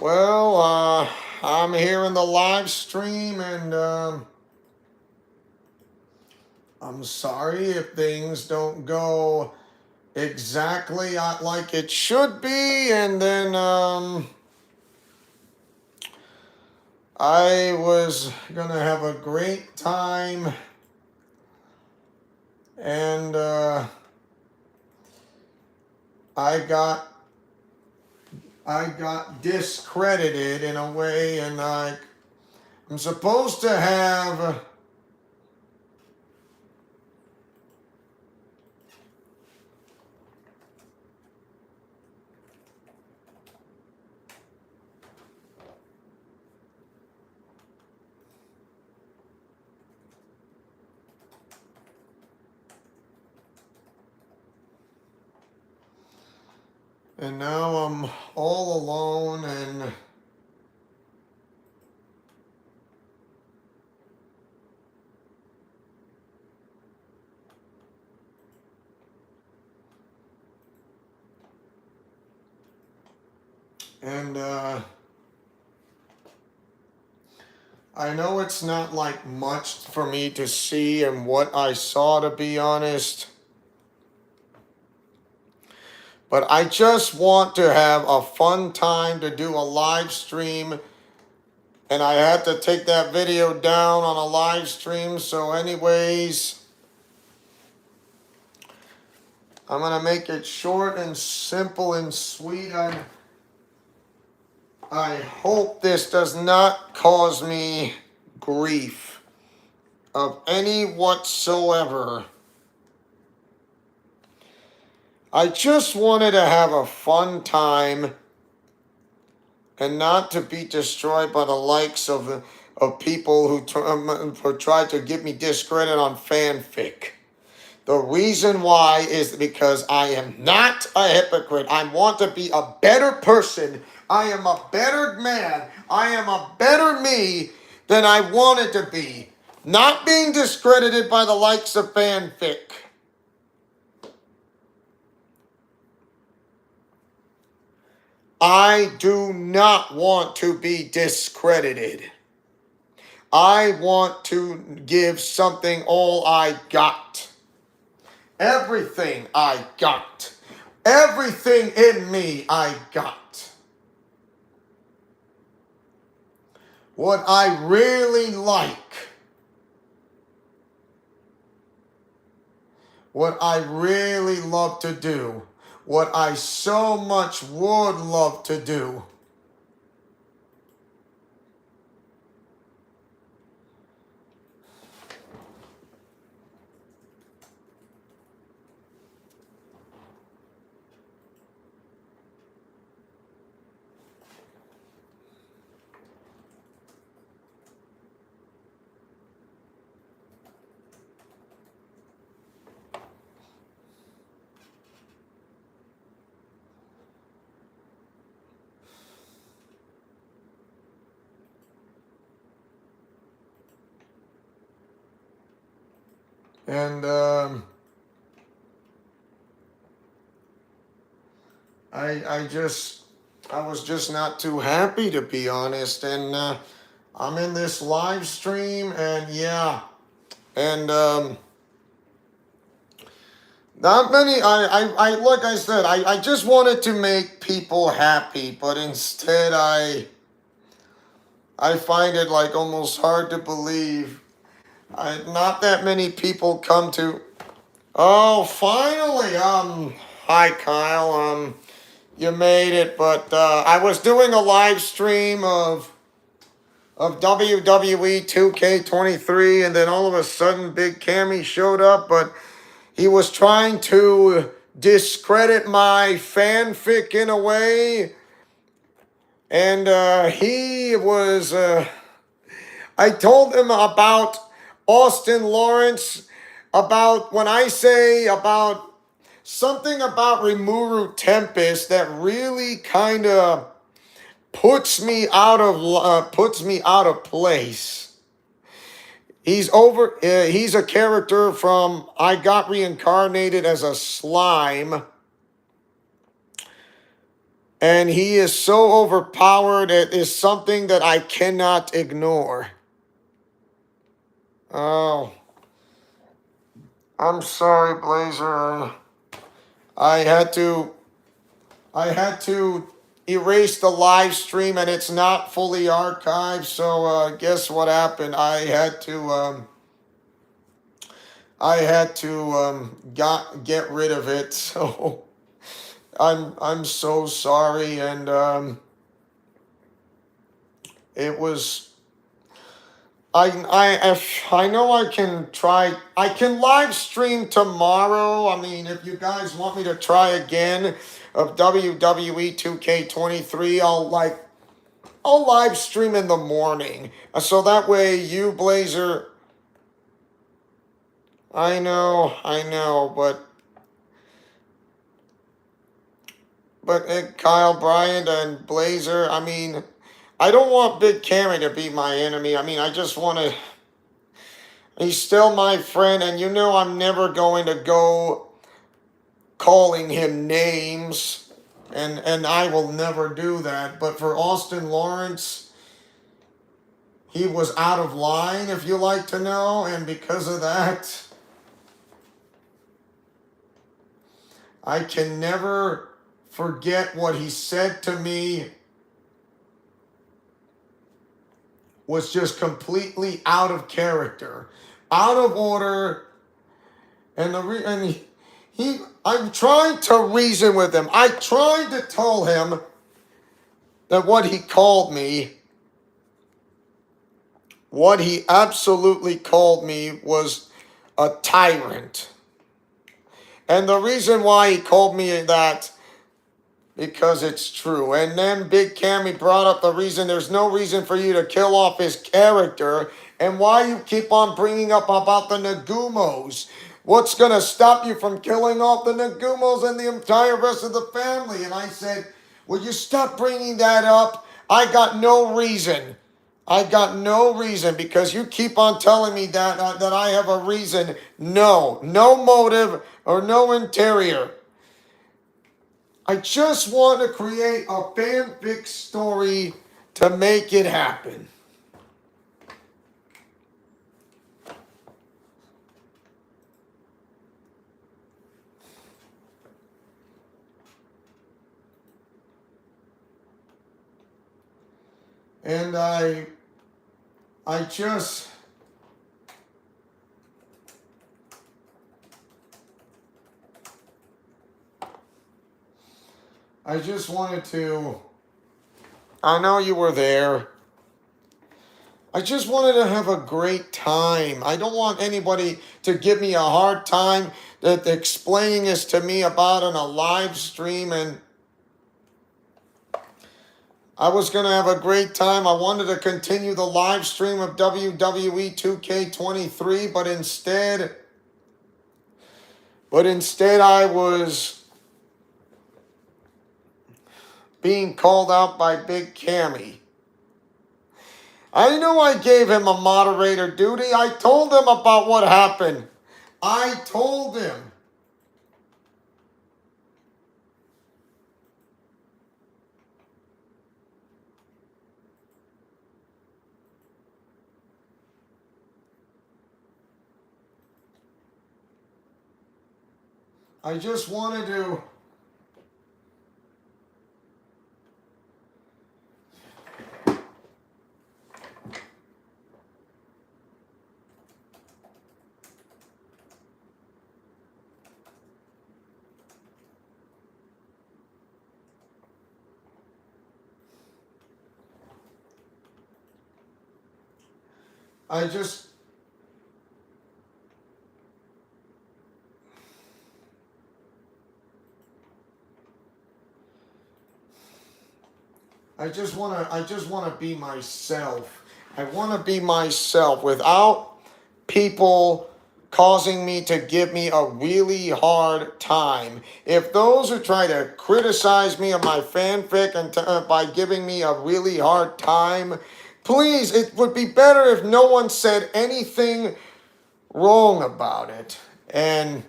Well, I'm here in the live stream, and I'm sorry if things don't go exactly like it should be. And then I was gonna have a great time, and I got discredited in a way, and I'm supposed to have. And now I'm all alone, and I know it's not like much for me to see and what I saw, to be honest. But I just want to have a fun time to do a live stream. And I had to take that video down on a live stream. So anyways, I'm going to make it short and simple and sweet. I hope this does not cause me grief of any whatsoever. I just wanted to have a fun time and not to be destroyed by the likes of people who tried to give me discredit on fanfic. The reason why is because I am not a hypocrite. I want to be a better person. I am a better man. I am a better me than I wanted to be. Not being discredited by the likes of fanfic. I do not want to be discredited. I want to give something all I got. Everything I got. Everything in me I got. What I really like. What I really love to do. What I so much would love to do. And I was just not too happy, to be honest. And I'm in this live stream, and yeah, and not many. I like I said, I just wanted to make people happy, but instead I find it like almost hard to believe. Not that many people come to. Oh, finally. Hi Kyle. You made it, but I was doing a live stream of WWE 2K23, and then all of a sudden Big Cammy showed up, but he was trying to discredit my fanfic in a way, and he was, I told him about Austin Lawrence, about when I say about something about Rimuru Tempest that really kind of puts me out of place. He's a character from I Got Reincarnated as a Slime. And he is so overpowered, it is something that I cannot ignore. Oh, I'm sorry, Blazer. I had to erase the live stream, and it's not fully archived. So guess what happened? I had to get rid of it. So I'm so sorry, and it was. I know I can try. I can live stream tomorrow. I mean, if you guys want me to try again of WWE 2K23, I'll live stream in the morning. So that way you, Blazer. I know, but Kyle Bryant and Blazer. I mean, I don't want Big Cammy to be my enemy. I mean, I just want to. He's still my friend, and you know I'm never going to go calling him names, and I will never do that. But for Austin Lawrence, he was out of line, if you like to know, and because of that, I can never forget what he said to me was just completely out of character, out of order, and I'm trying to reason with him. I tried to tell him that what he called me, what he absolutely called me was a tyrant. And the reason why he called me that, because it's true. And then Big Cammy brought up the reason there's no reason for you to kill off his character, and why you keep on bringing up about the Nagumos. What's going to stop you from killing off the Nagumos and the entire rest of the family? And I said, will you stop bringing that up? I got no reason. I got no reason, because you keep on telling me that I have a reason. No motive or no interior. I just want to create a fanfic story to make it happen. And I just wanted to, I know you were there. I just wanted to have a great time. I don't want anybody to give me a hard time that explaining this to me about on a live stream, and I was going to have a great time. I wanted to continue the live stream of WWE 2K23, but instead I was being called out by Big Cammy. I know I gave him a moderator duty. I told him about what happened. I told him. I just wanted to. I just want to be myself. I want to be myself without people causing me to give me a really hard time. If those who try to criticize me on my fanfic and by giving me a really hard time, please, it would be better if no one said anything wrong about it. And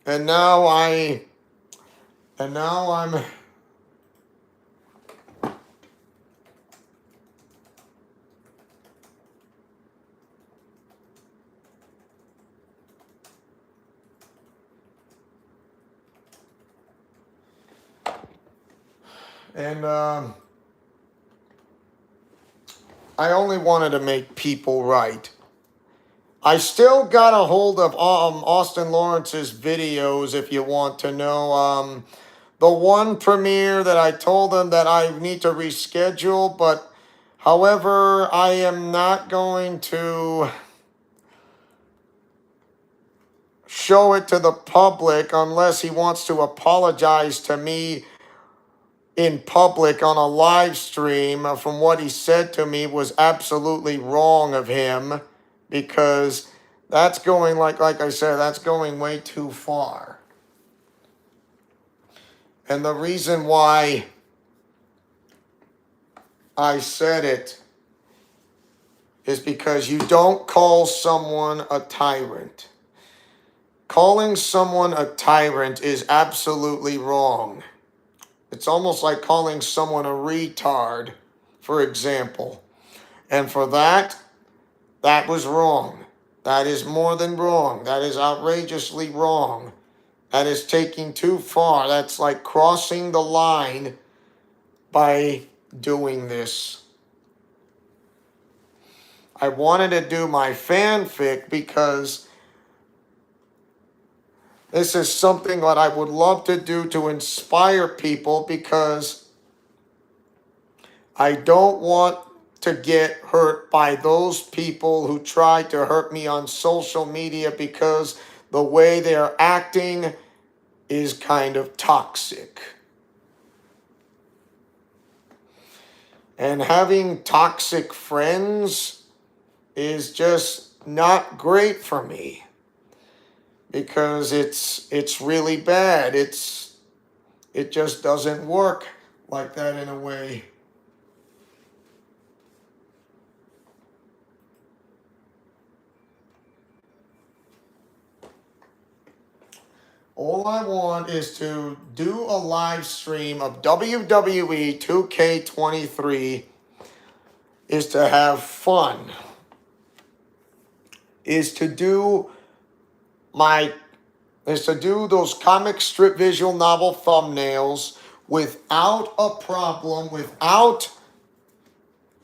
now And now I'm... And I only wanted to make people right. I still got a hold of Austin Lawrence's videos if you want to know. The one premiere that I told him that I need to reschedule, but however, I am not going to show it to the public unless he wants to apologize to me in public on a live stream. From what he said to me was absolutely wrong of him, because that's going, like I said, that's going way too far. And the reason why I said it is because you don't call someone a tyrant. Calling someone a tyrant is absolutely wrong. It's almost like calling someone a retard, for example. And for that was wrong. That is more than wrong. That is outrageously wrong. That is taking too far. That's like crossing the line by doing this. I wanted to do my fanfic because this is something that I would love to do to inspire people, because I don't want to get hurt by those people who try to hurt me on social media, because the way they're acting is kind of toxic. And having toxic friends is just not great for me, because it's really bad. It just doesn't work like that in a way. All I want is to do a live stream of WWE 2K23, is to have fun, is to do those comic strip visual novel thumbnails without a problem, without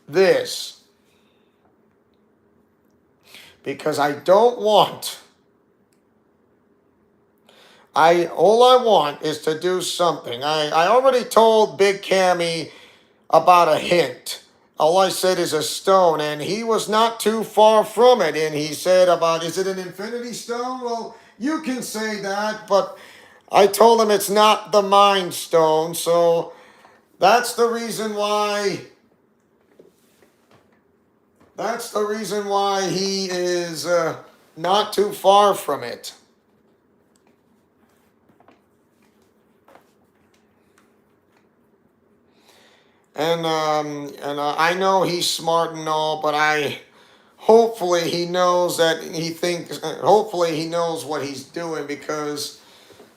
this. Because I don't want... all I want is to do something. I already told Big Cammy about a hint. All I said is a stone, and he was not too far from it. And he said about, is it an infinity stone? Well, you can say that, but I told him it's not the Mind Stone. So that's the reason why... That's the reason why he is not too far from it. And I know he's smart and all, but hopefully he knows hopefully he knows what he's doing, because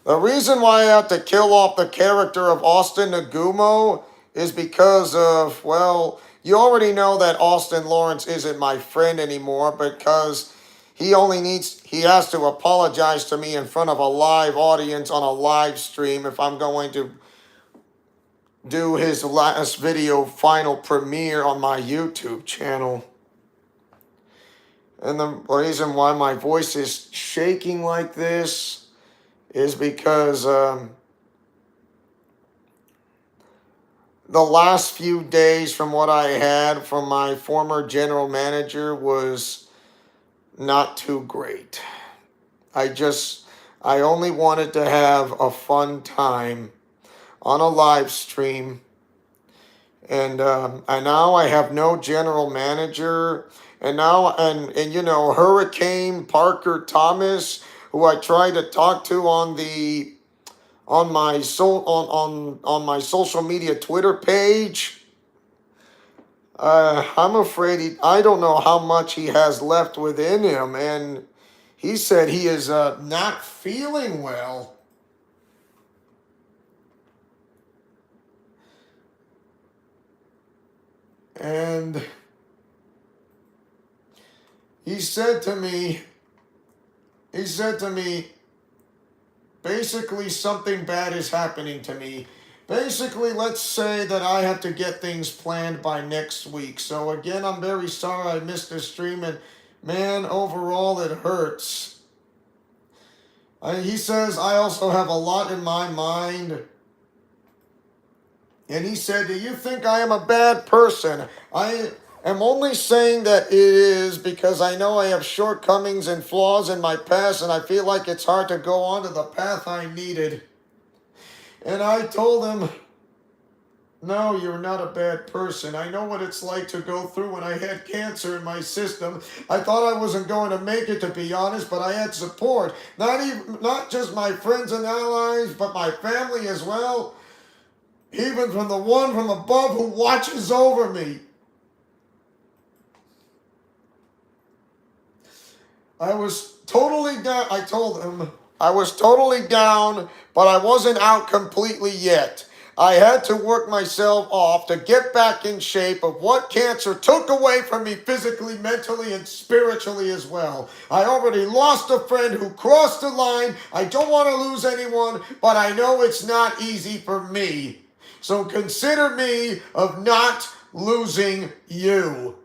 the reason why I have to kill off the character of Austin Nagumo is because of, well, you already know that Austin Lawrence isn't my friend anymore, because he has to apologize to me in front of a live audience on a live stream if I'm going to do his last video final premiere on my YouTube channel. And the reason why my voice is shaking like this is because the last few days from what I had from my former general manager was not too great. I only wanted to have a fun time on a live stream, and now I have no general manager, and now and you know, Hurricane Parker Thomas, who I tried to talk to on my social media Twitter page. I'm afraid I don't know how much he has left within him, and he said he is not feeling well. And he said to me, basically something bad is happening to me. Basically, let's say that I have to get things planned by next week. So again, I'm very sorry I missed this stream, and man, overall it hurts. He says, I also have a lot in my mind. And he said, do you think I am a bad person? I am only saying that it is because I know I have shortcomings and flaws in my past, and I feel like it's hard to go on to the path I needed. And I told him, no, you're not a bad person. I know what it's like to go through when I had cancer in my system. I thought I wasn't going to make it, to be honest, but I had support. Not just my friends and allies, but my family as well. Even from the one from above who watches over me. I was totally down. I told him I was totally down, but I wasn't out completely yet. I had to work myself off to get back in shape of what cancer took away from me physically, mentally, and spiritually as well. I already lost a friend who crossed the line. I don't want to lose anyone, but I know it's not easy for me. So consider me of not losing you.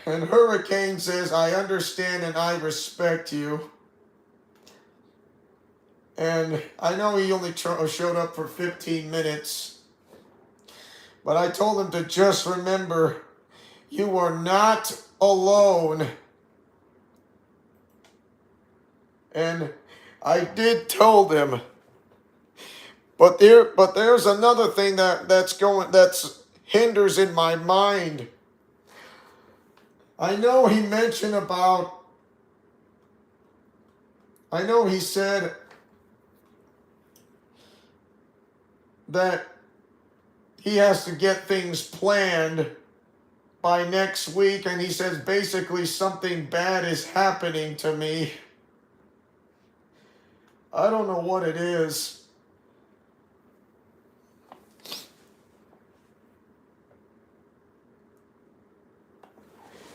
And Hurricane says, I understand and I respect you. And I know he only showed up for 15 minutes. But I told him to just remember, you are not alone. And I did told him. But there's another thing that's hinders in my mind. I know he mentioned about, I know he said that he has to get things planned by next week, and he says basically something bad is happening to me. I don't know what it is.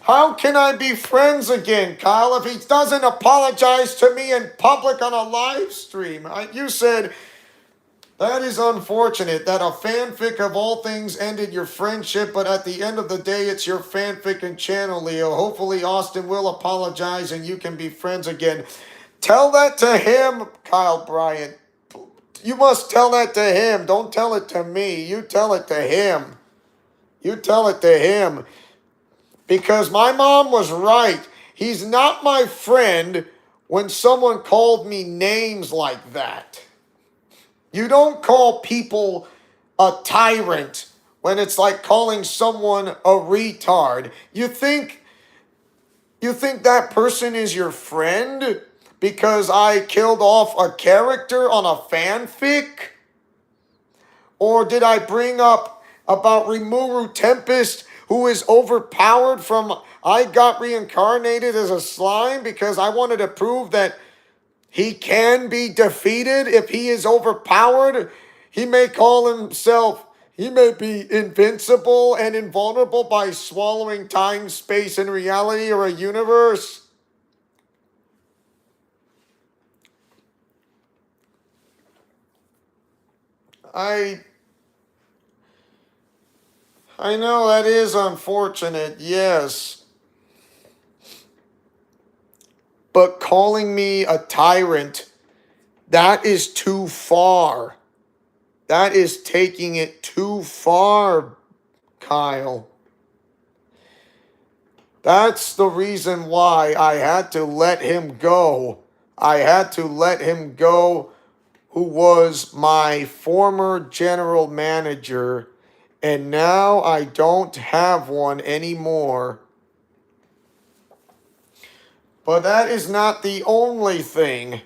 How can I be friends again, Kyle, if he doesn't apologize to me in public on a live stream? You said, that is unfortunate that a fanfic of all things ended your friendship, but at the end of the day, it's your fanfic and channel, Leo. Hopefully Austin will apologize and you can be friends again. Tell that to him, Kyle Bryant. You must tell that to him. Don't tell it to me. You tell it to him. You tell it to him. Because my mom was right. He's not my friend when someone called me names like that. You don't call people a tyrant when it's like calling someone a retard. You think that person is your friend because I killed off a character on a fanfic? Or did I bring up about Rimuru Tempest, who is overpowered from I got reincarnated as a slime because I wanted to prove that he can be defeated if he is overpowered? He may be invincible and invulnerable by swallowing time, space, and reality, or a universe. I know that is unfortunate, yes. But calling me a tyrant, that is too far. That is taking it too far, Kyle. That's the reason why I had to let him go. I had to let him go, who was my former general manager, and now I don't have one anymore. But that is not the only thing.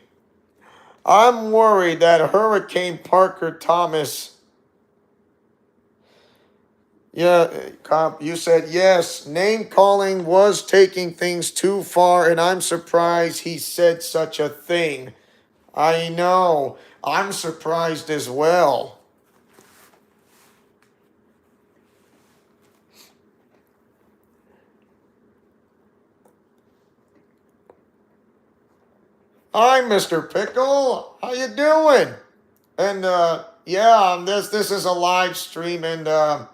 I'm worried that Hurricane Parker Thomas... Yeah, Comp, you said yes, name calling was taking things too far, and I'm surprised he said such a thing. I know, I'm surprised as well. Hi, Mr. Pickle. How you doing? And yeah, this is a live stream, and I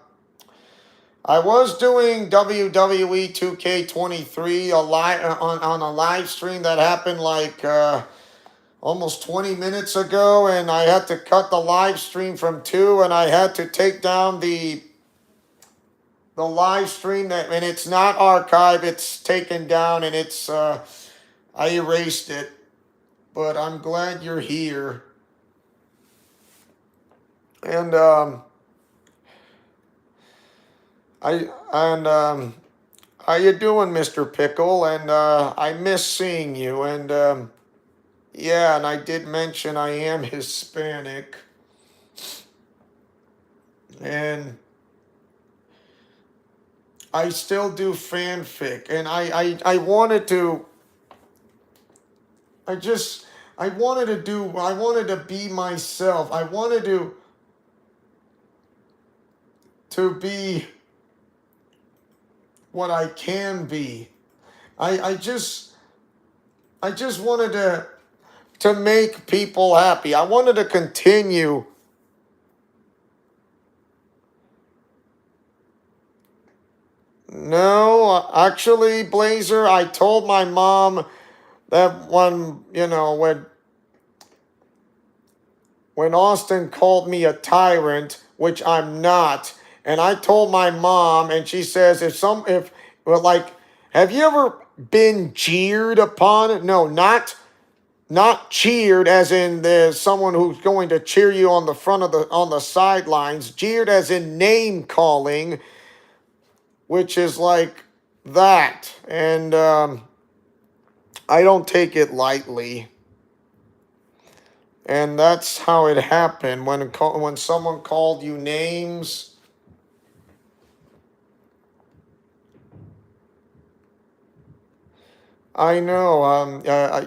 was doing WWE 2K23 on a live stream that happened like almost 20 minutes ago, and I had to cut the live stream from 2, and I had to take down the live stream and it's not archived, it's taken down, and it's I erased it. But I'm glad you're here. And how you doing, Mr. Pickle? And I miss seeing you. And yeah, and I did mention I am Hispanic. And I still do fanfic. And I wanted to. I wanted to be myself. I wanted to be what I can be. I just wanted to make people happy. I wanted to continue No, actually, Blazer, I told my mom that when Austin called me a tyrant, which I'm not, and I told my mom, and she says, have you ever been jeered upon? No, not cheered as in there's someone who's going to cheer you on the sidelines. Jeered as in name calling, which is like that, and I don't take it lightly. And that's how it happened when someone called you names. I know.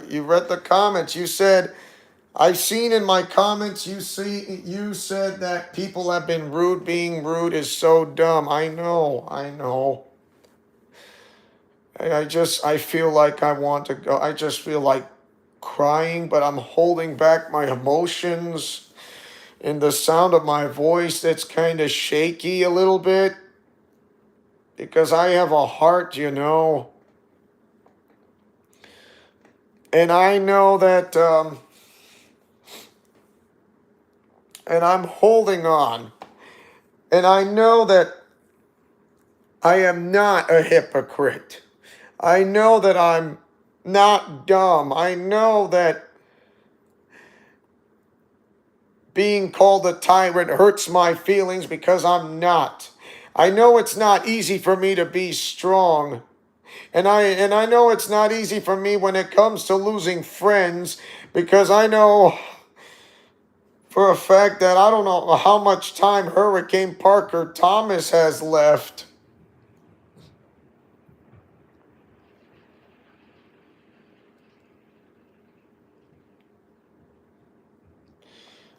You read the comments. You said, I've seen in my comments. You said that people have been rude. Being rude is so dumb. I know. I feel like I want to go. I just feel like crying, but I'm holding back my emotions. And the sound of my voice that's kind of shaky a little bit. Because I have a heart, And I know that, and I'm holding on. And I know that I am not a hypocrite. I know that I'm not dumb. I know that being called a tyrant hurts my feelings because I'm not. I know it's not easy for me to be strong. And I know it's not easy for me when it comes to losing friends, because I know for a fact that I don't know how much time Hurricane Parker Thomas has left.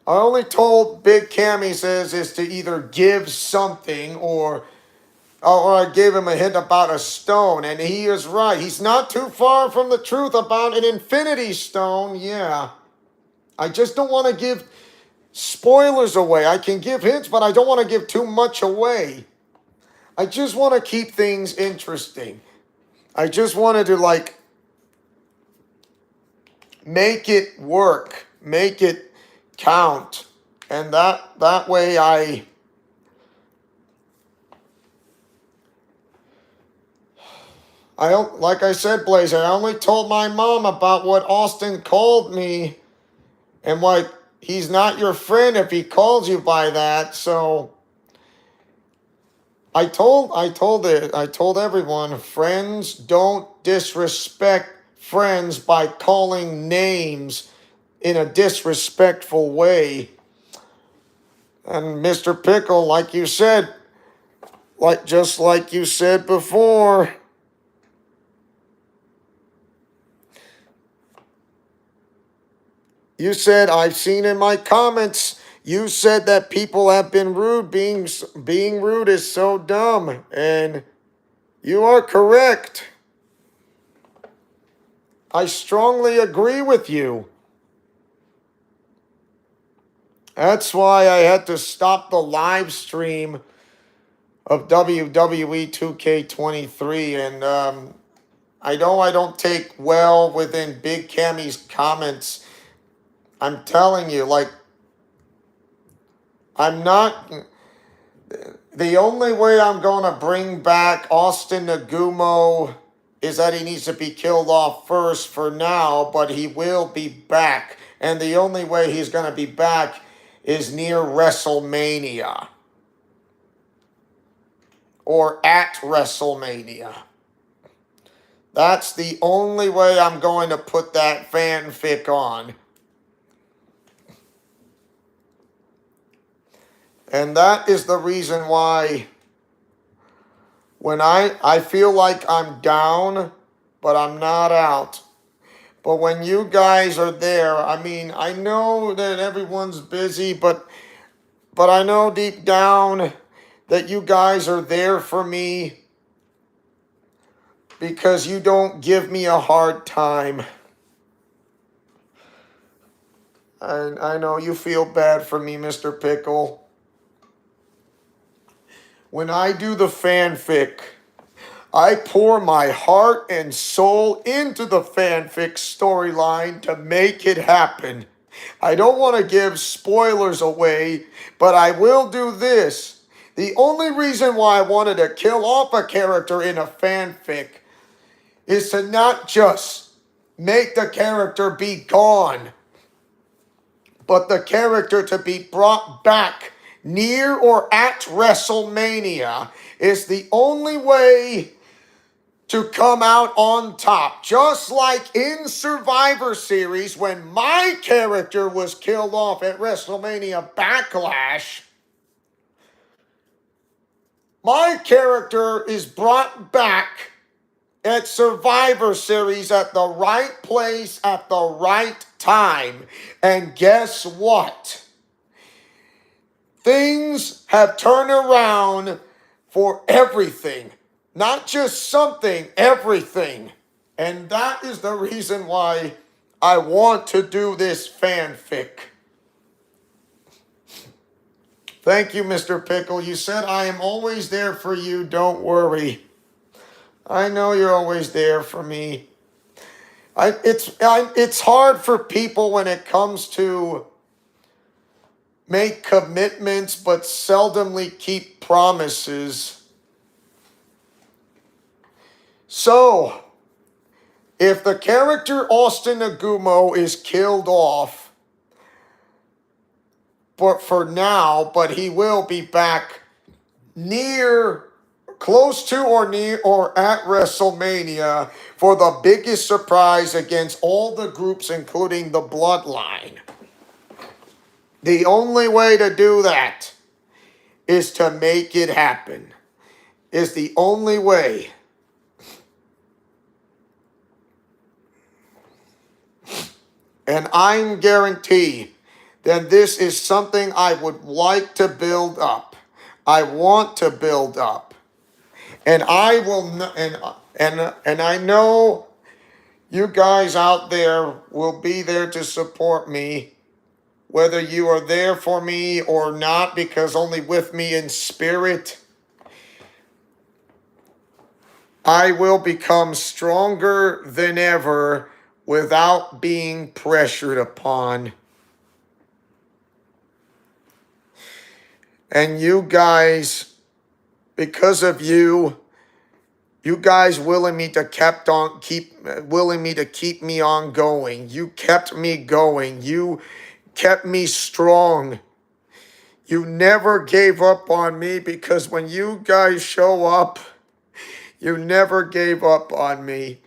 I only told Big Cam, he says, is to either give something or I gave him a hint about a stone, and he is right. He's not too far from the truth about an infinity stone, yeah. I just don't want to give spoilers away. I can give hints, but I don't want to give too much away. I just want to keep things interesting. I just wanted to, make it work, make it count. And that way I don't, like I said, Blazer, I only told my mom about what Austin called me, and he's not your friend if he calls you by that. So I told everyone, friends don't disrespect friends by calling names in a disrespectful way. And Mr. Pickle, like you said, just like you said before, You said, I've seen in my comments, you said that people have been rude. Being rude is so dumb. And you are correct. I strongly agree with you. That's why I had to stop the live stream of WWE 2K23. And I know I don't take well within Big Cammy's comments. I'm telling you, like, I'm not... The only way I'm going to bring back Austin Nagumo is that he needs to be killed off first for now, but he will be back. And the only way he's going to be back is near WrestleMania. Or at WrestleMania. That's the only way I'm going to put that fanfic on. And that is the reason why when I feel like I'm down, but I'm not out. But when you guys are there, I mean, I know that everyone's busy, but I know deep down that you guys are there for me because you don't give me a hard time. I know you feel bad for me, Mr. Pickle. When I do the fanfic, I pour my heart and soul into the fanfic storyline to make it happen. I don't want to give spoilers away, but I will do this. The only reason why I wanted to kill off a character in a fanfic is to not just make the character be gone, but the character to be brought back near or at WrestleMania is the only way to come out on top. Just like in Survivor Series, when my character was killed off at WrestleMania Backlash, my character is brought back at Survivor Series at the right place at the right time. And guess what? Things have turned around for everything. Not just something, everything. And that is the reason why I want to do this fanfic. Thank you, Mr. Pickle. You said I am always there for you. Don't worry. I know you're always there for me. It's hard for people when it comes to make commitments but seldomly keep promises. So, if the character Austin Nagumo is killed off, but for now, but he will be back close to or near or at WrestleMania for the biggest surprise against all the groups, including the Bloodline. The only way to do that is to make it happen. Is the only way. And I'm guaranteed that this is something I would like to build up. I want to build up. And I will, and I know you guys out there will be there to support me, whether you are there for me or not, because only with me in spirit, I will become stronger than ever without being pressured upon. And you guys, because of you guys willing me to keep me on going. You kept me going. You kept me strong. You never gave up on me, because when you guys show up, you never gave up on me,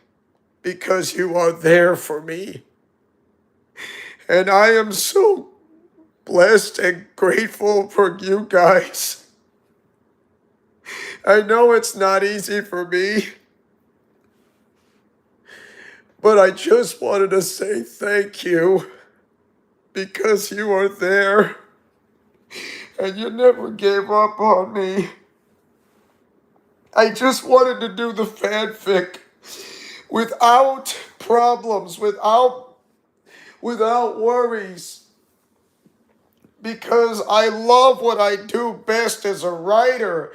because you are there for me. And I am so blessed and grateful for you guys. I know it's not easy for me, but I just wanted to say thank you. because you are there and you never gave up on me. I just wanted to do the fanfic without problems, without worries, because I love what I do best as a writer,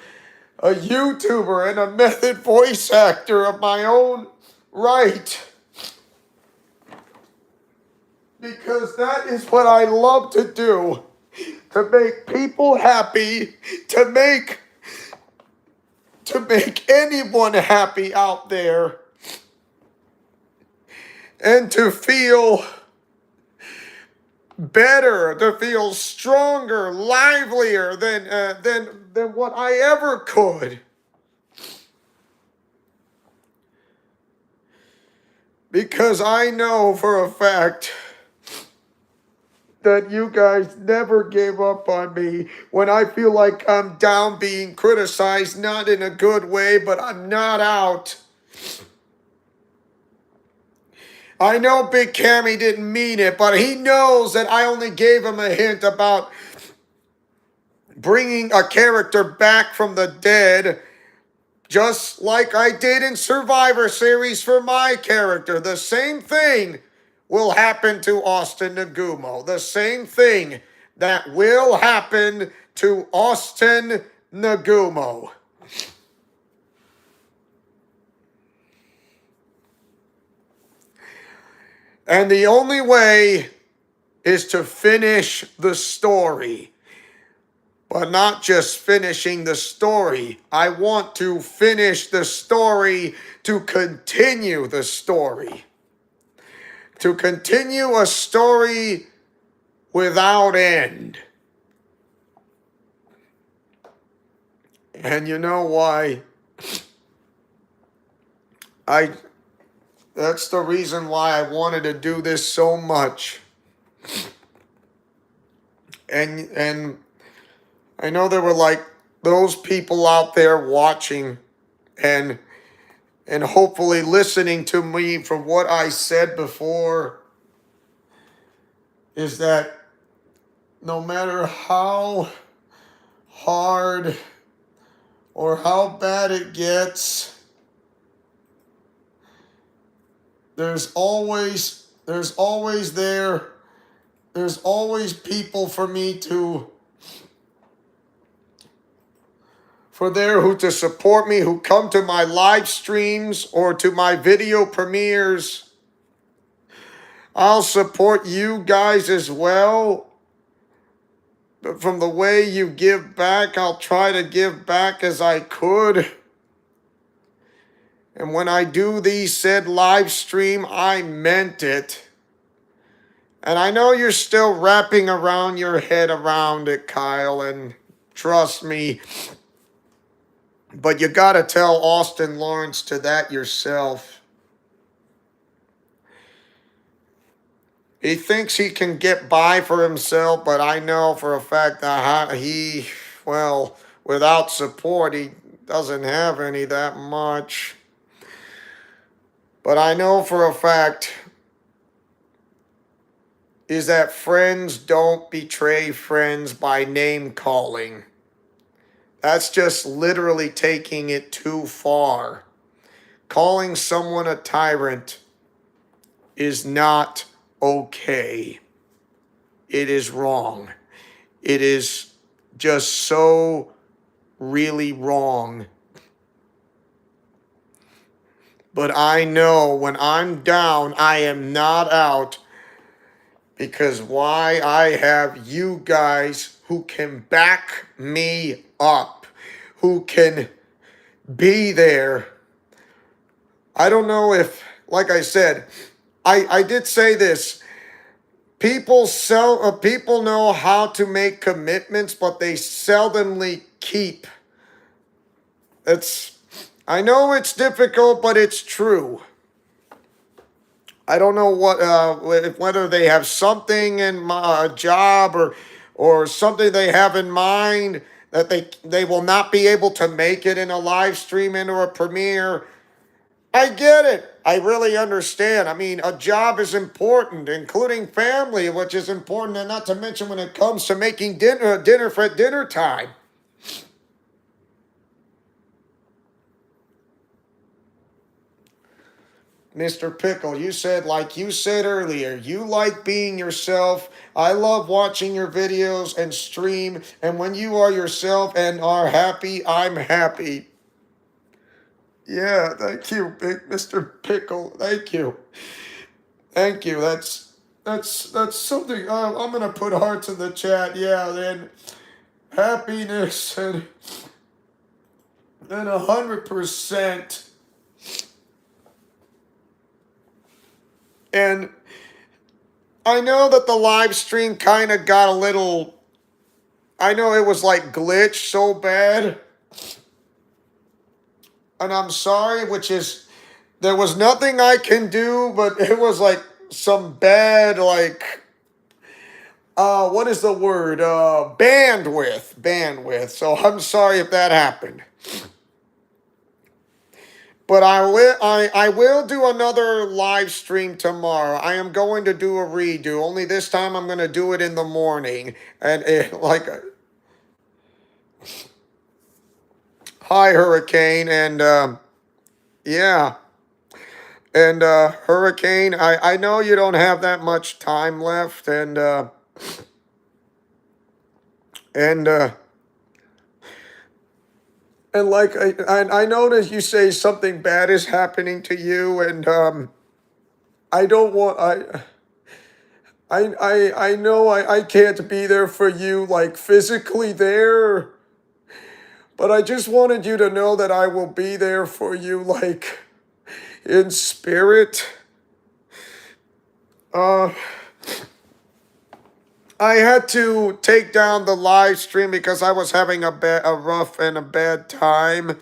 a YouTuber, and a method voice actor of my own right. Because that is what I love to do, to make people happy, to make anyone happy out there, and to feel better, to feel stronger, livelier than what I ever could. Because I know for a fact that you guys never gave up on me when I feel like I'm down, being criticized, not in a good way, but I'm not out. I know Big Cammy didn't mean it, but he knows that I only gave him a hint about bringing a character back from the dead, just like I did in Survivor Series for my character. The same thing will happen to Austin Nagumo. The same thing that will happen to Austin Nagumo. And the only way is to finish the story. But not just finishing the story. I want to finish the story to continue the story. To continue a story without end. And you know why? That's the reason why I wanted to do this so much. And I know there were like those people out there watching and hopefully listening to me from what I said before, is that no matter how hard or how bad it gets, there's always people for me to to support me, who come to my live streams or to my video premieres. I'll support you guys as well. But from the way you give back, I'll try to give back as I could. And when I do these said live stream, I meant it. And I know you're still wrapping around your head around it, Kyle, and trust me. But you gotta tell Austin Lawrence to that yourself. He thinks he can get by for himself, but I know for a fact that without support, he doesn't have any that much. But I know for a fact is that friends don't betray friends by name calling. That's just literally taking it too far. Calling someone a tyrant is not okay. It is wrong. It is just so really wrong. But I know when I'm down, I am not out, because why? I have you guys who can back me up, who can be there. I don't know if, like I said, I did say this. People know how to make commitments, but they seldomly keep. I know it's difficult, but it's true. I don't know whether they have something in a job or something they have in mind that they will not be able to make it in a live stream or a premiere. I get it. I really understand. I mean, a job is important, including family, which is important, and not to mention when it comes to making dinner for dinner time. Mr. Pickle, you said, like you said earlier, you like being yourself. I love watching your videos and stream, and when you are yourself and are happy, I'm happy. Yeah, thank you, big Mr. Pickle. Thank you. Thank you. That's something. I'm gonna put hearts in the chat. Yeah, then happiness and 100%. And I know that the live stream kind of got a little. I know it was like glitched so bad, and I'm sorry. Which is there was nothing I can do, but it was like some bad like what is the word? Bandwidth. So I'm sorry if that happened. But I will do another live stream tomorrow. I am going to do a redo. Only this time I'm going to do it in the morning. And hi Hurricane, and yeah. And Hurricane, I know you don't have that much time left, and and like I noticed you say something bad is happening to you, and I don't want I know I can't be there for you like physically there, but I just wanted you to know that I will be there for you like in spirit. Uh I had to take down the live stream because I was having a rough and a bad time.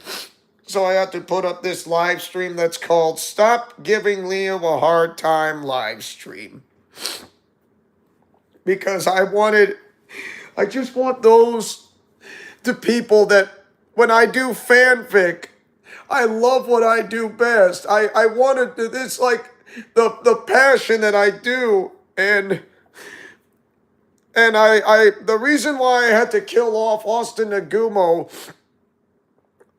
So I had to put up this live stream that's called Stop Giving Leo a Hard Time live stream. Because I just want the people that when I do fanfic, I love what I do best. I wanted it's like the passion that I do, and I the reason why I had to kill off Austin Nagumo,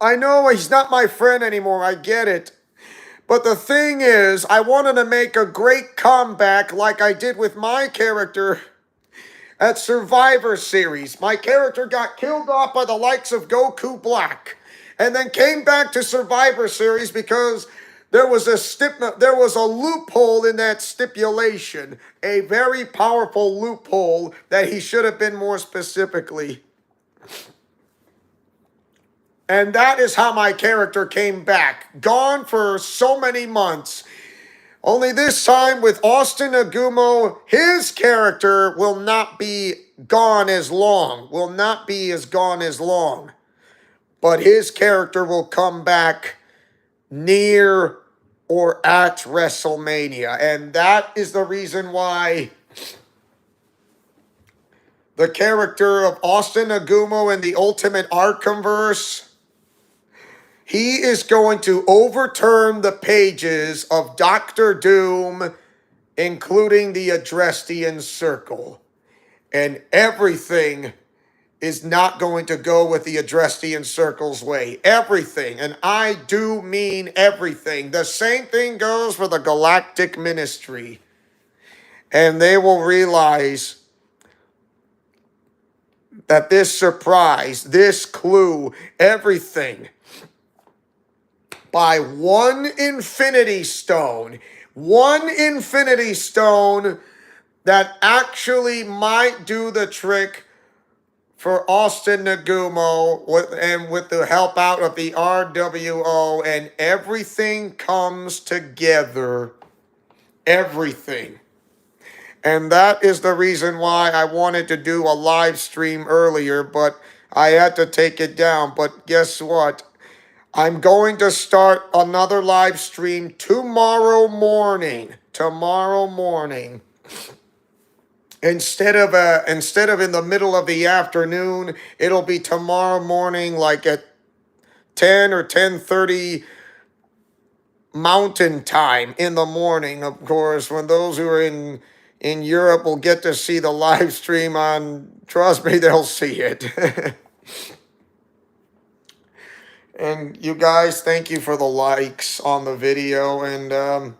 I know he's not my friend anymore, I get it. But the thing is, I wanted to make a great comeback like I did with my character at Survivor Series. My character got killed off by the likes of Goku Black, and then came back to Survivor Series because there was a loophole in that stipulation, a very powerful loophole that he should have been more specifically. And that is how my character came back. Gone for so many months. Only this time with Austin Nagumo, his character will not be gone as long. Will not be as gone as long. But his character will come back near or at WrestleMania. And that is the reason why the character of Austin Nagumo in the Ultimate Arkhamverse, he is going to overturn the pages of Doctor Doom, including the Adrestian Circle. And everything is not going to go with the Adrestian Circle's way. Everything. And I do mean everything. The same thing goes for the Galactic Ministry. And they will realize that this surprise, this clue, everything, by one Infinity Stone that actually might do the trick for Austin Nagumo with the help out of the RWO, and everything comes together. Everything. And that is the reason why I wanted to do a live stream earlier, but I had to take it down. But guess what? I'm going to start another live stream tomorrow morning. Tomorrow morning. Instead of in the middle of the afternoon, it'll be tomorrow morning, like at 10 or 10:30 Mountain Time in the morning, of course, when those who are in Europe will get to see the live stream on, trust me, they'll see it. And you guys, thank you for the likes on the video. And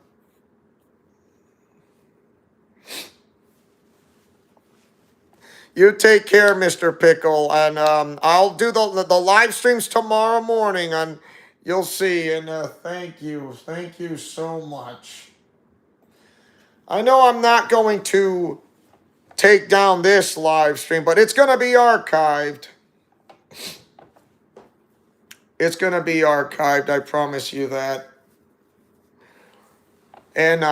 you take care, Mr. Pickle. And I'll do the live streams tomorrow morning. And you'll see. And thank you. Thank you so much. I know I'm not going to take down this live stream, but it's going to be archived. It's going to be archived. I promise you that. And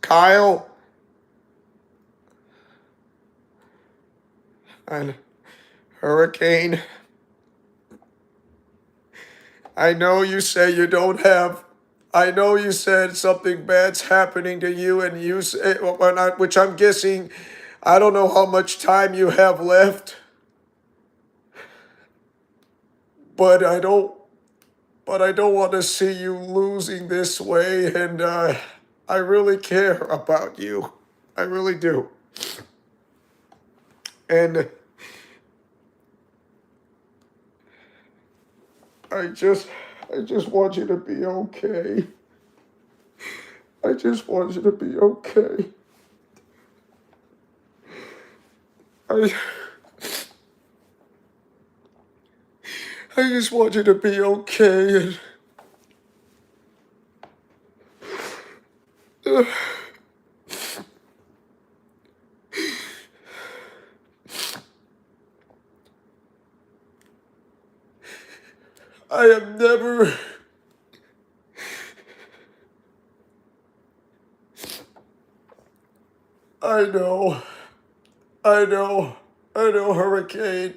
Kyle and Hurricane, I know you say you don't have. I know you said something bad's happening to you, and you say, which I'm guessing, I don't know how much time you have left, but I don't want to see you losing this way, and I really care about you. I really do. And I just want you to be okay. I just want you to be okay. I just want you to be okay. And, I have never. I know, Hurricane.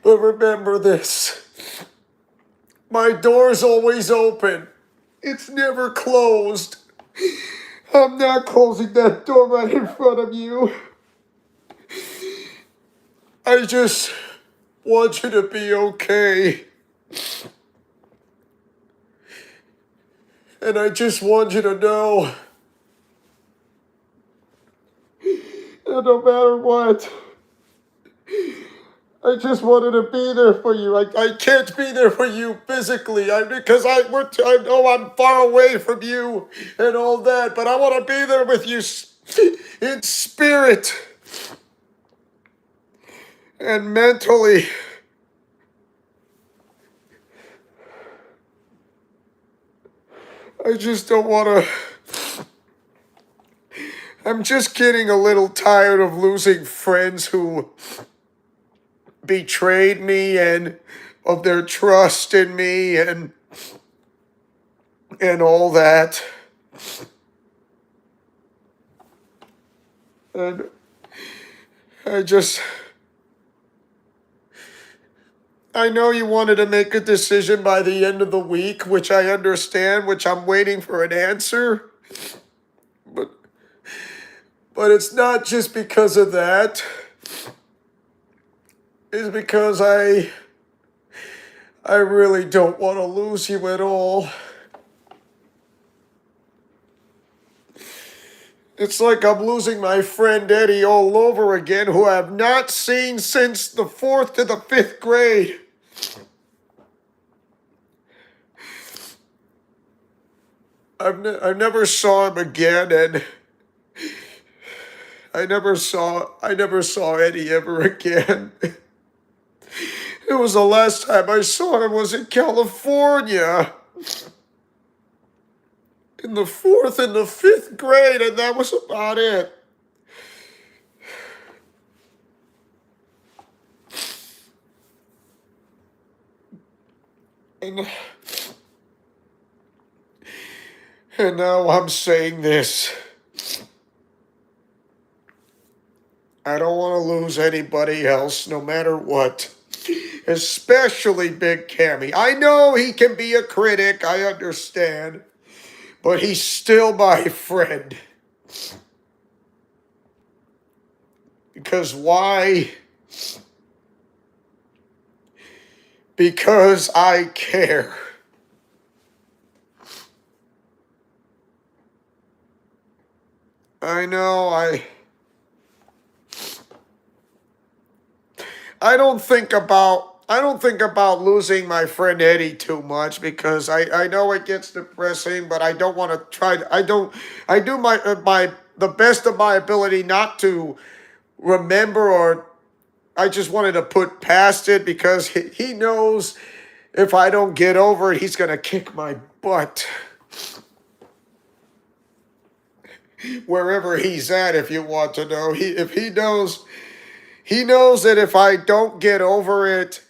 But remember this. My door's always open. It's never closed. I'm not closing that door right in front of you. I just want you to be okay. And I just want you to know that no matter what, I just wanted to be there for you. I can't be there for you physically because I know I'm far away from you and all that, but I want to be there with you in spirit and mentally. I just don't want to. I'm just getting a little tired of losing friends who betrayed me and of their trust in me and all that. And I know you wanted to make a decision by the end of the week, which I understand, which I'm waiting for an answer. But it's not just because of that. It's because I really don't want to lose you at all. It's like I'm losing my friend Eddie all over again, who I have not seen since the 4th to the 5th grade. I never saw him again, and I never saw Eddie ever again. It was the last time I saw him was in California. In the 4th and the 5th grade, and that was about it. And now I'm saying this. I don't want to lose anybody else, no matter what. Especially Big Cammy. I know he can be a critic, I understand. But he's still my friend. Because why? Because I care. I know. I don't think about losing my friend Eddie too much because I know it gets depressing, but I don't want to try. I do my the best of my ability not to remember, or I just wanted to put past it because he knows if I don't get over it, he's gonna kick my butt wherever he's at. If you want to know, if he knows that if I don't get over it,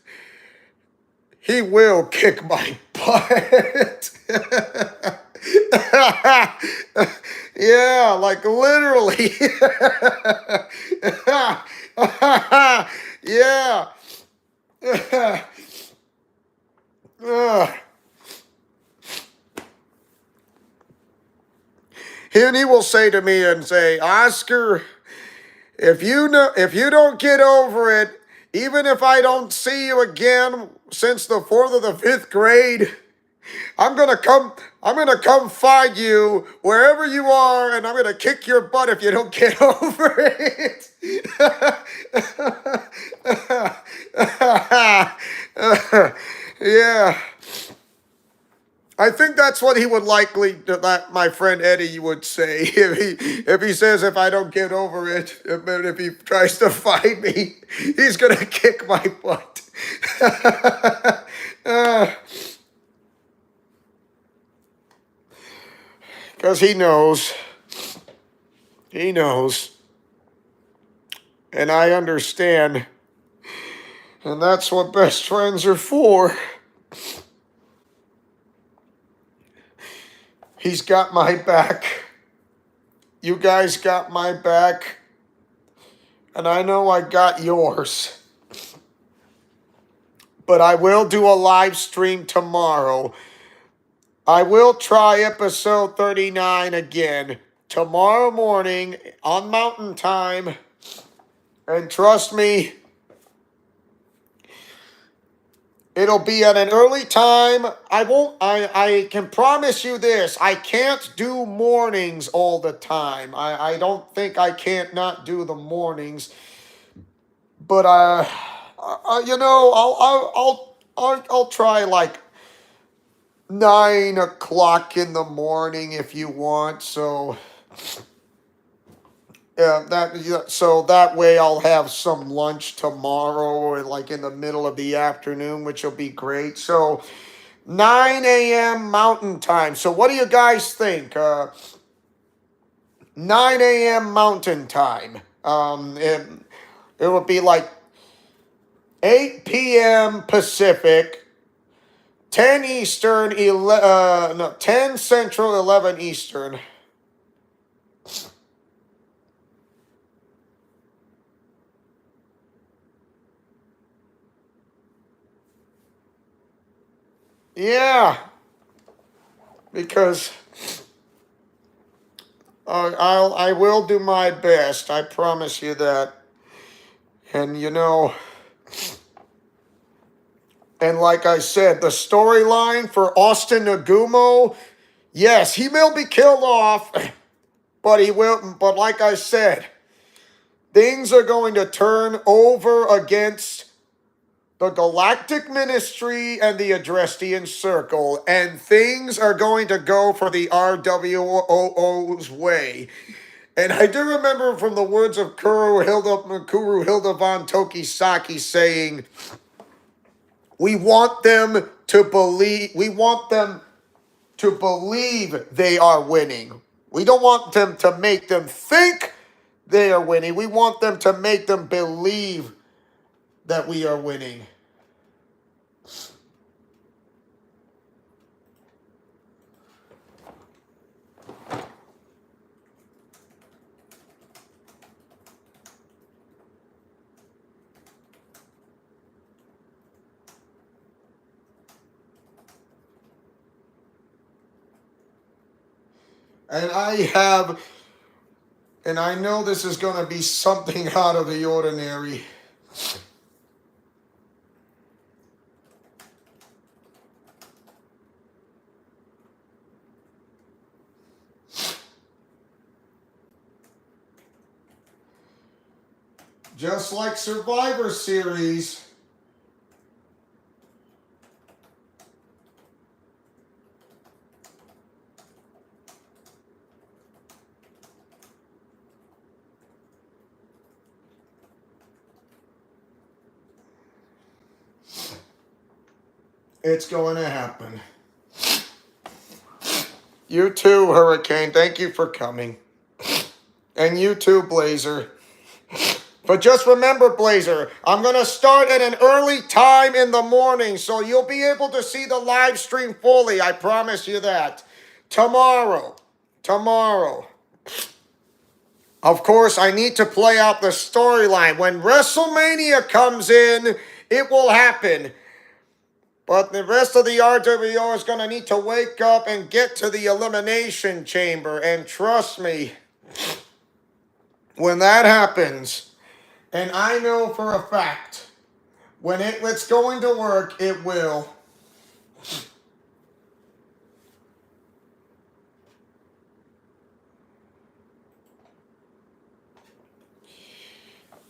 he will kick my butt. Yeah, like literally. Yeah. And he will say to me and say, Oscar, if you don't get over it, even if I don't see you again since the fourth or the fifth grade, I'm gonna come find you wherever you are, and I'm gonna kick your butt if you don't get over it. Yeah. I think that's what he would likely that my friend Eddie would say if he says if I don't get over it, if he tries to fight me, he's gonna kick my butt. Because he knows, and I understand, and that's what best friends are for. He's got my back. You guys got my back. And I know I got yours. But I will do a live stream tomorrow. I will try episode 39 again tomorrow morning on Mountain Time. And trust me, it'll be at an early time. I can promise you this. I can't do mornings all the time. I don't think I can't not do the mornings. But I'll try like 9 o'clock in the morning if you want. So that way I'll have some lunch tomorrow, or like in the middle of the afternoon, which will be great. So 9 a.m. Mountain Time. So what do you guys think? 9 a.m. Mountain Time. It would be like 8 p.m. Pacific, 10 Eastern, 10 Central, 11 Eastern. Yeah, because I will do my best. I promise you that. And and like I said, the storyline for Austin Nagumo, yes, he will be killed off, but he will. But like I said, things are going to turn over against the Galactic Ministry and the Adrestian Circle, and things are going to go for the RWOO's way. And I do remember from the words of Kuru Hilda von Tokisaki saying, we want them to believe they are winning. We don't want them to make them think they are winning. We want them to make them believe that we are winning. And I know this is going to be something out of the ordinary. just like Survivor Series, it's going to happen. You too, Hurricane. Thank you for coming. And you too, Blazer. But just remember, Blazer, I'm going to start at an early time in the morning, so you'll be able to see the live stream fully. I promise you that. Tomorrow. Of course, I need to play out the storyline. When WrestleMania comes in, it will happen. But the rest of the RWO is going to need to wake up and get to the Elimination Chamber. And trust me, when that happens, and I know for a fact, when it's going to work, it will.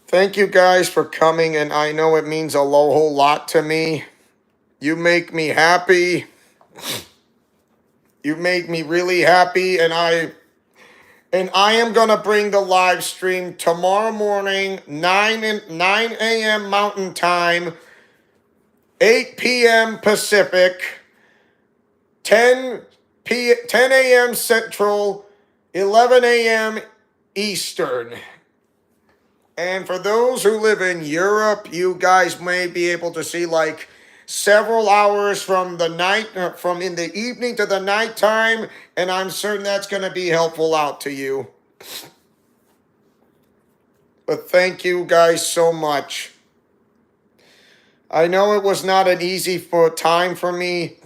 Thank you guys for coming, and I know it means a whole lot to me. You make me happy. You make me really happy, and I am going to bring the live stream tomorrow morning, 9 a.m. Mountain Time, 8 p.m. Pacific, 10 a.m. Central, 11 a.m. Eastern. And for those who live in Europe, you guys may be able to see like several hours from the night, from in the evening to the nighttime, and I'm certain that's going to be helpful out to you. But thank you guys so much. I know it was not an easy time for me,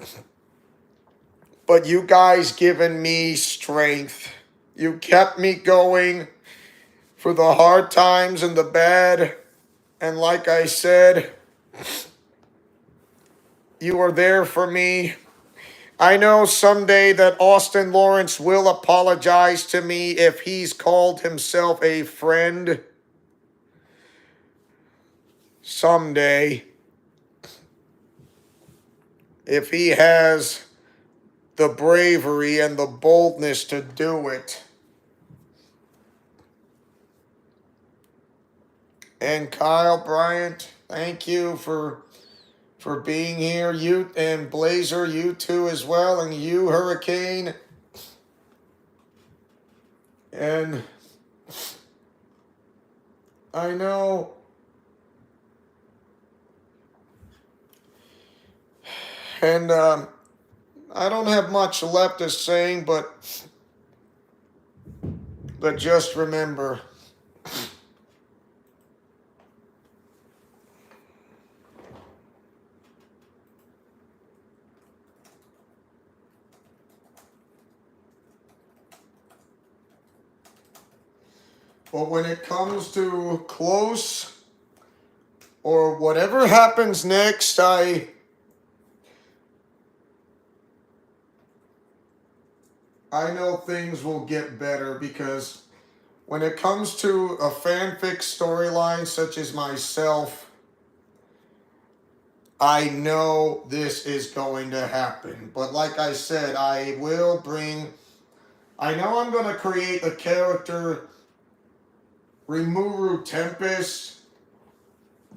but you guys given me strength. You kept me going for the hard times and the bad. And like I said, you are there for me. I know someday that Austin Lawrence will apologize to me if he's called himself a friend. Someday. If he has the bravery and the boldness to do it. And Kyle Bryant, thank you for being here. You and Blazer, you too as well. And you, Hurricane. And I know and I don't have much left to say, but just remember, but when it comes to close or whatever happens next, I know things will get better, because when it comes to a fanfic storyline such as myself, I know this is going to happen. But like I said, I know I'm going to create a character, Rimuru Tempest,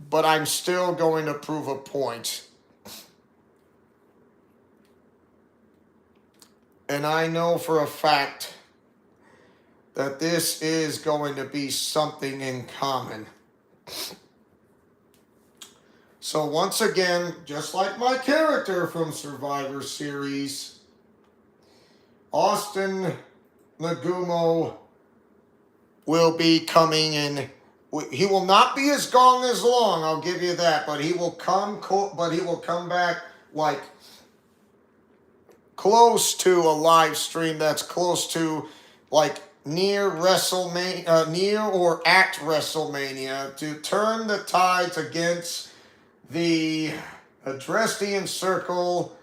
but I'm still going to prove a point. And I know for a fact that this is going to be something in common. So once again, just like my character from Survivor Series, Austin Nagumo will be coming in. He will not be as long as long, I'll give you that, but he will come back like close to a live stream that's close to like near WrestleMania, near or at WrestleMania, to turn the tides against the Adrestian Circle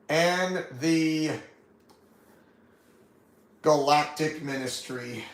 and the Galactic Ministry.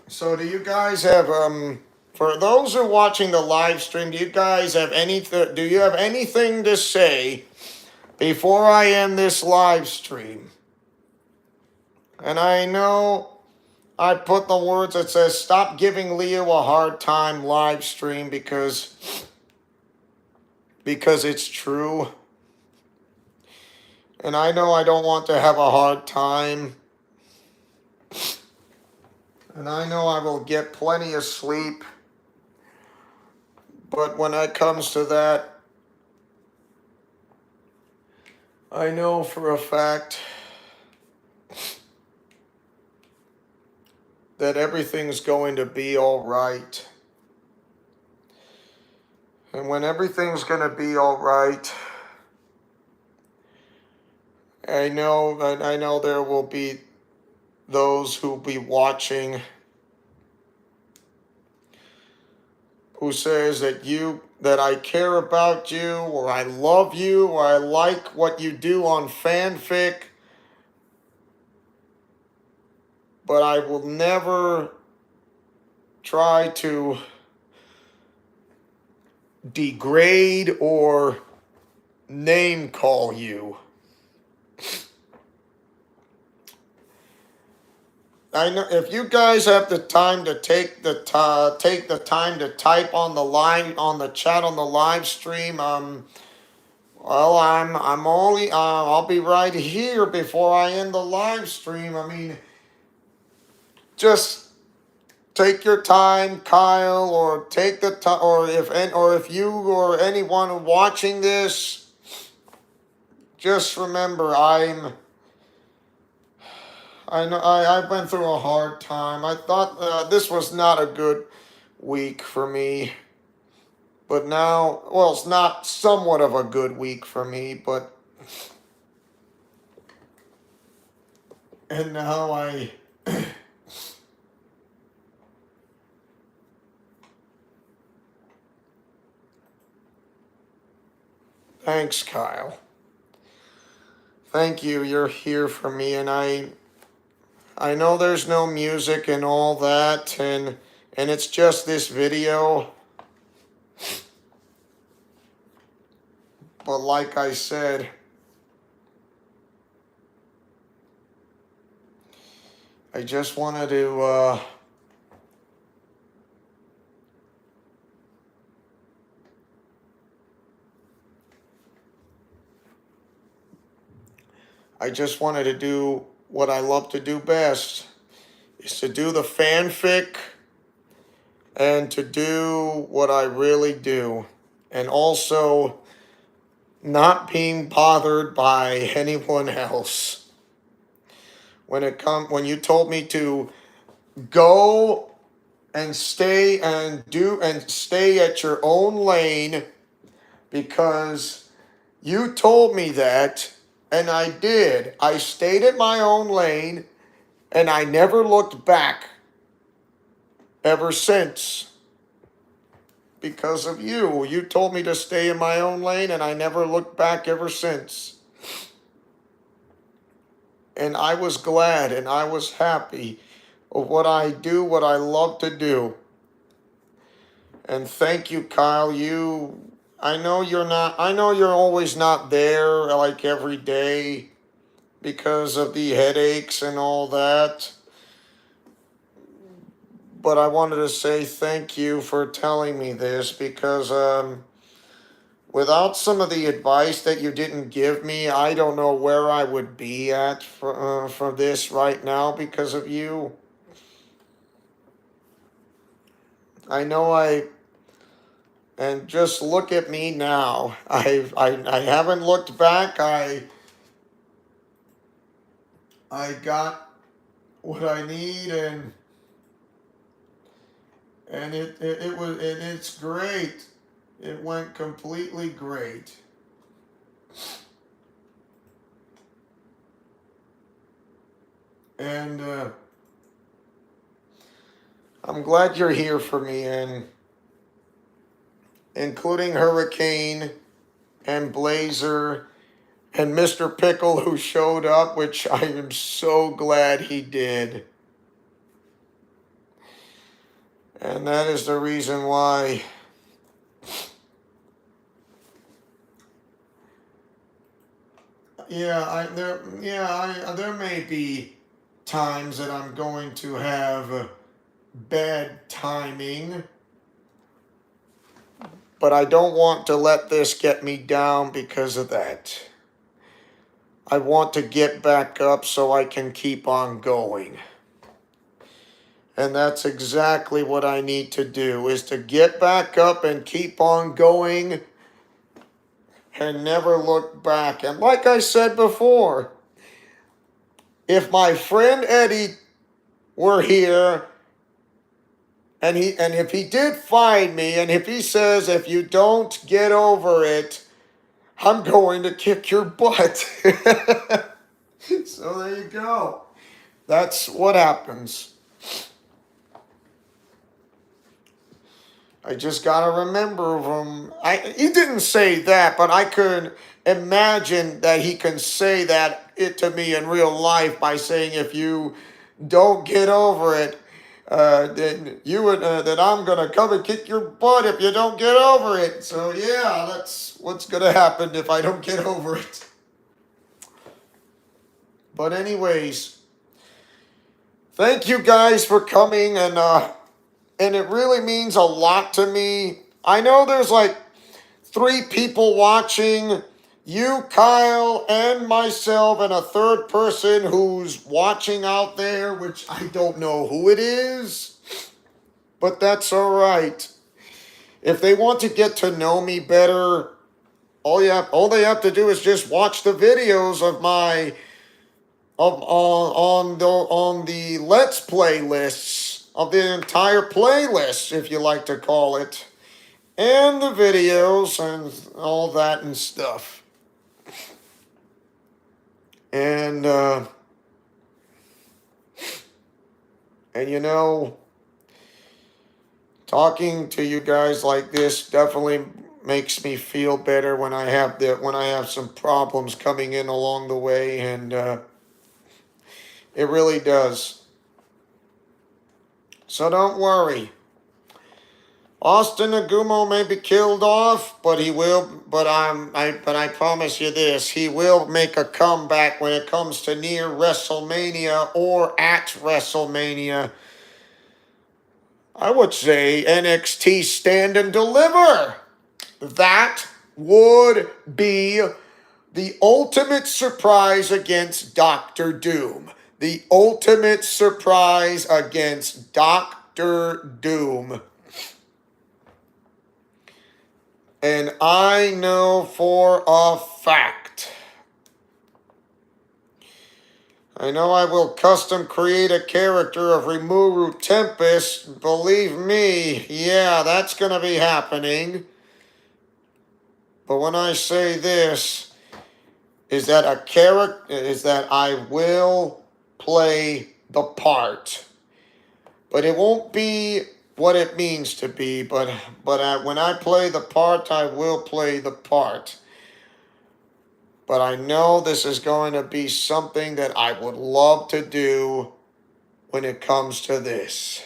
So do you guys have for those who are watching the live stream, do you guys have anything to say before I end this live stream? And I know I put the words that says stop giving Leo a hard time live stream because it's true. And I know I don't want to have a hard time. And I know I will get plenty of sleep. But when it comes to that, I know for a fact that everything's going to be all right. And when everything's going to be all right, I know there will be those who will be watching who says that I care about you, or I love you, or I like what you do on fanfic, but I will never try to degrade or name call you. I know if you guys have the time to take the time to type on the chat on the live stream, well, I'm only I'll be right here before I end the live stream. I mean, just take your time, Kyle, or take the time, or if you or anyone watching this, just remember I've been through a hard time. I thought this was not a good week for me. But now, well, it's not somewhat of a good week for me, but... And now Thanks, Kyle. Thank you, you're here for me, and I know there's no music and all that, and it's just this video. But like I said, I just wanted to do what I love to do best, is to do the fanfic and to do what I really do. And also not being bothered by anyone else. When you told me to go and stay at your own lane, because you told me that, and I did. I stayed at my own lane, and I never looked back ever since. Because of you. You told me to stay in my own lane, and I never looked back ever since. And I was glad, and I was happy of what I do, what I love to do. And thank you, Kyle. I know you're always not there like every day because of the headaches and all that. But I wanted to say thank you for telling me this, because without some of the advice that you didn't give me, I don't know where I would be at for this right now because of you. And just look at me now. I haven't looked back. I got what I need, and it's great. It went completely great. And I'm glad you're here for me, and including Hurricane and Blazer and Mr. Pickle, who showed up, which I am so glad he did. And that is the reason why there may be times that I'm going to have bad timing, but I don't want to let this get me down because of that. I want to get back up so I can keep on going. And that's exactly what I need to do, is to get back up and keep on going and never look back. And like I said before, if my friend Eddie were here and if he did find me, and if he says, if you don't get over it, I'm going to kick your butt. So there you go. That's what happens. I just gotta remember him. He didn't say that, but I could imagine that he can say that to me in real life by saying, if you don't get over it, then that I'm gonna come and kick your butt if you don't get over it. So yeah, that's what's gonna happen if I don't get over it. But anyways, thank you guys for coming, and it really means a lot to me. I know there's like 3 people watching, you, Kyle, and myself, and a third person who's watching out there, which I don't know who it is, but that's all right. If they want to get to know me better, all they have to do is just watch the videos of my on the Let's Play lists of the entire playlist, if you like to call it, and the videos and all that and stuff. And you know, talking to you guys like this definitely makes me feel better when I have some problems coming in along the way, and it really does. So don't worry. Austin Nagumo may be killed off, but he will. But I promise you this: he will make a comeback when it comes to near WrestleMania or at WrestleMania. I would say NXT Stand and Deliver. That would be the ultimate surprise against Dr. Doom. The ultimate surprise against Dr. Doom. And I know for a fact, I know I will custom create a character of Rimuru Tempest. Believe me, yeah, that's going to be happening. But when I say this, is that I will play the part. But it won't be what it means to be, but when I play the part, I will play the part. But I know this is going to be something that I would love to do when it comes to this.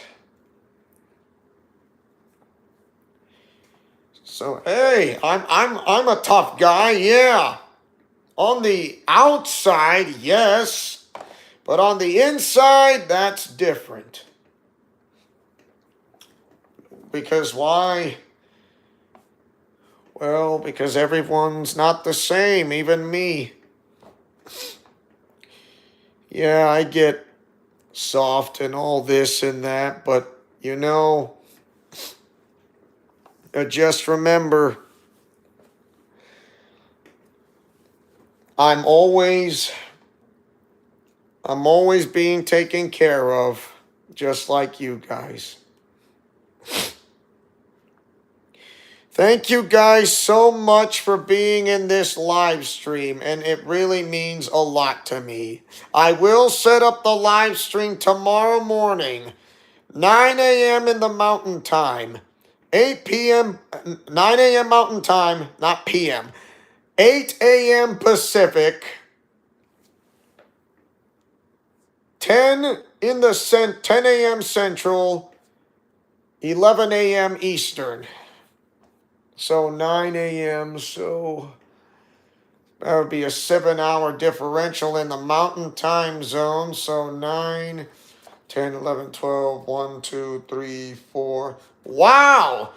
So hey, I'm a tough guy, yeah. On the outside, yes, but on the inside, that's different. Because why? Well, because everyone's not the same, even me. Yeah, I get soft and all this and that, but you know, just remember, I'm always being taken care of, just like you guys. Thank you guys so much for being in this live stream, and it really means a lot to me. I will set up the live stream tomorrow morning, 9 a.m. in the Mountain Time, 8 p.m., 9 a.m. Mountain Time, not p.m., 8 a.m. Pacific, 10 a.m. Central, 11 a.m. Eastern. So 9 a.m. So that would be a 7-hour differential in the mountain time zone. So 9, 10, 11, 12, 1, 2, 3, 4. Wow!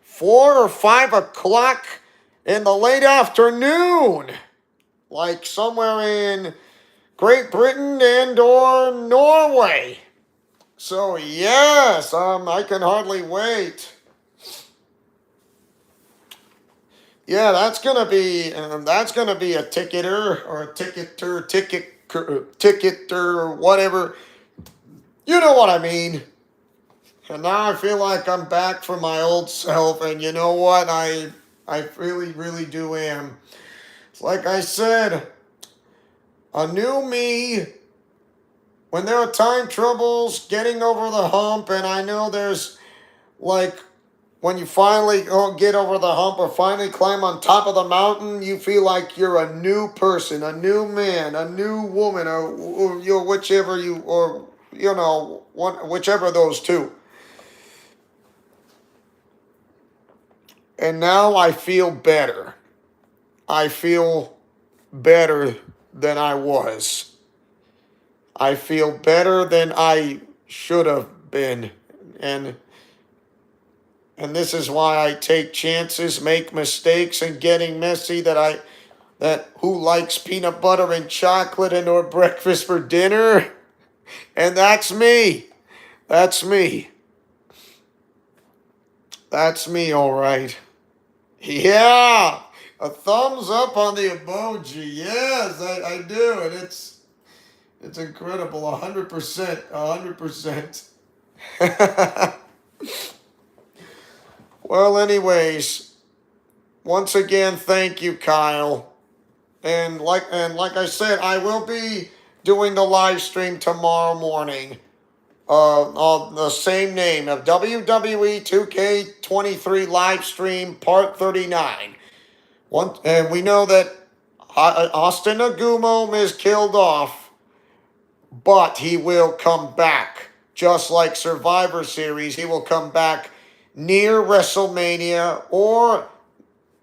4 or 5 o'clock in the late afternoon. Like somewhere in Great Britain and or Norway. So yes, I can hardly wait. Yeah, that's gonna be a ticketer or a ticketer, whatever. You know what I mean. And now I feel like I'm back from my old self, and you know what? I really, really do am. Like I said, a new me. When there are time troubles, getting over the hump, and I know there's like when you finally get over the hump or finally climb on top of the mountain, you feel like you're a new person, a new man, a new woman, or you whichever you or you know whichever of those two. And now I feel better. I feel better than I was. I feel better than I should have been, and this is why I take chances, make mistakes, and getting messy. That who likes peanut butter and chocolate and or breakfast for dinner? And that's me. That's me. That's me, all right. Yeah. A thumbs up on the emoji. Yes, I do. And it's incredible. 100%. 100%. Well, anyways, once again, thank you, Kyle. And like I said, I will be doing the live stream tomorrow morning. On the same name of WWE 2K23 live stream part 39. And we know that Austin Agumo is killed off, but he will come back. Just like Survivor Series, he will come back near WrestleMania or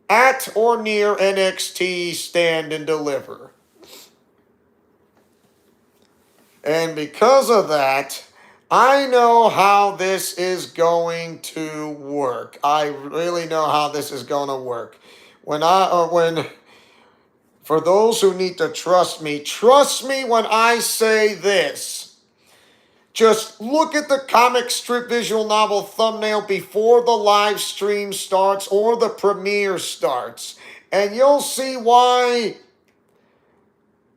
at or near NXT Stand and Deliver. And because of that, I know how this is going to work. I really know how this is going to work. For those who need to trust me when I say this. Just look at the comic strip visual novel thumbnail before the live stream starts or the premiere starts, and you'll see why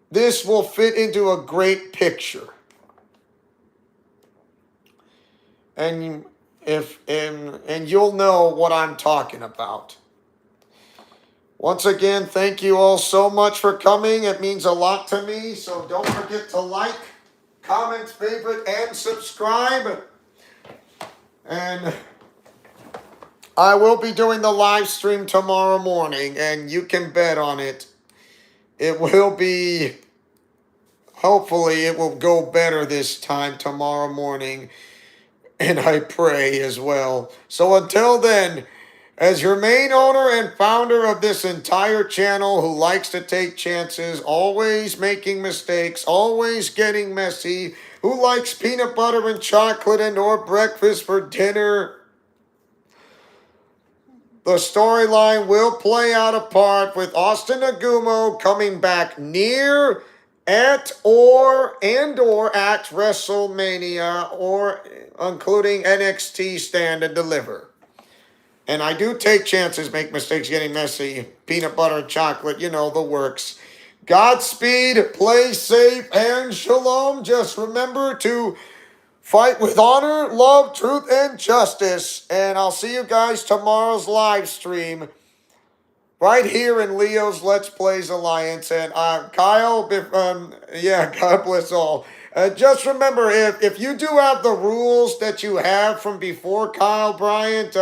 this will fit into a great picture. And you'll know what I'm talking about. Once again, thank you all so much for coming. It means a lot to me. So don't forget to like, comment, favorite, and subscribe. And I will be doing the live stream tomorrow morning, and you can bet on it. It will be, hopefully it will go better this time tomorrow morning. And I pray as well. So until then, as your main owner and founder of this entire channel who likes to take chances, always making mistakes, always getting messy, who likes peanut butter and chocolate and or breakfast for dinner, the storyline will play out a part with Austin Agumo coming back near at or at WrestleMania or including NXT Stand and Deliver. And I do take chances, make mistakes, getting messy, peanut butter and chocolate, you know, the works. Godspeed, play safe, and shalom. Just remember to fight with honor, love, truth, and justice. And I'll see you guys tomorrow's live stream right here in Leo's Let's Plays Alliance. And Kyle, God bless all. Just remember, if you do have the rules that you have from before, Kyle Bryant,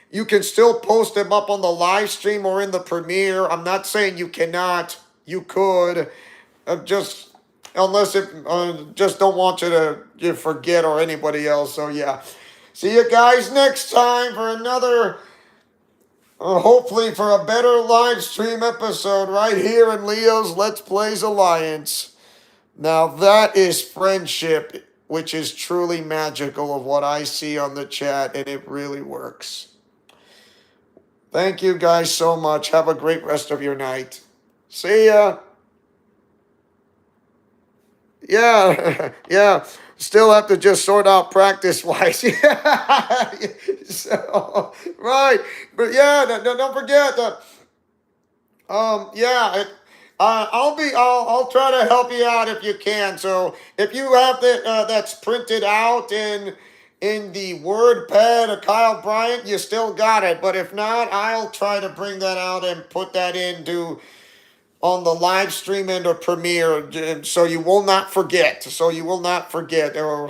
you can still post them up on the live stream or in the premiere. I'm not saying you cannot. You could. Just don't want you to forget or anybody else. So, yeah. See you guys next time for another, hopefully for a better live stream episode right here in Leo's Let's Plays Alliance. Now that is friendship, which is truly magical of what I see on the chat, and it really works. Thank you guys so much. Have a great rest of your night. See ya. Yeah, yeah. Still have to just sort out practice-wise. Yeah. So, right. But yeah, don't forget that. Yeah. I'll try to help you out if you can. So if you have that's printed out in the word pad of Kyle Bryant, you still got it. But if not, I'll try to bring that out and put that into on the live stream and or premiere, so you will not forget. So you will not forget, or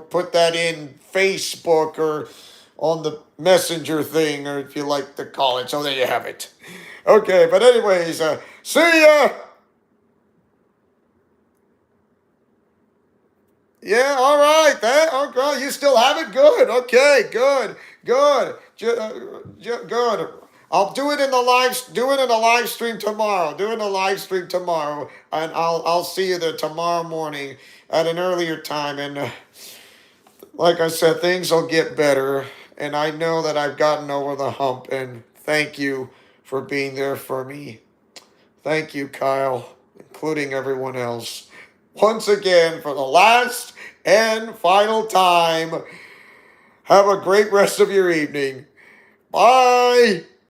put that in Facebook or on the messenger thing, or if you like to call it. So there you have it. Okay, but anyways, see ya. Yeah, all right. Okay, you still have it. Good. Okay, good. Good. I'll do it in the live stream tomorrow. Do it in the live stream tomorrow, and I'll see you there tomorrow morning at an earlier time. And like I said, things will get better, and I know that I've gotten over the hump. And thank you for being there for me. Thank you, Kyle, including everyone else. Once again, for the last and final time, have a great rest of your evening. Bye.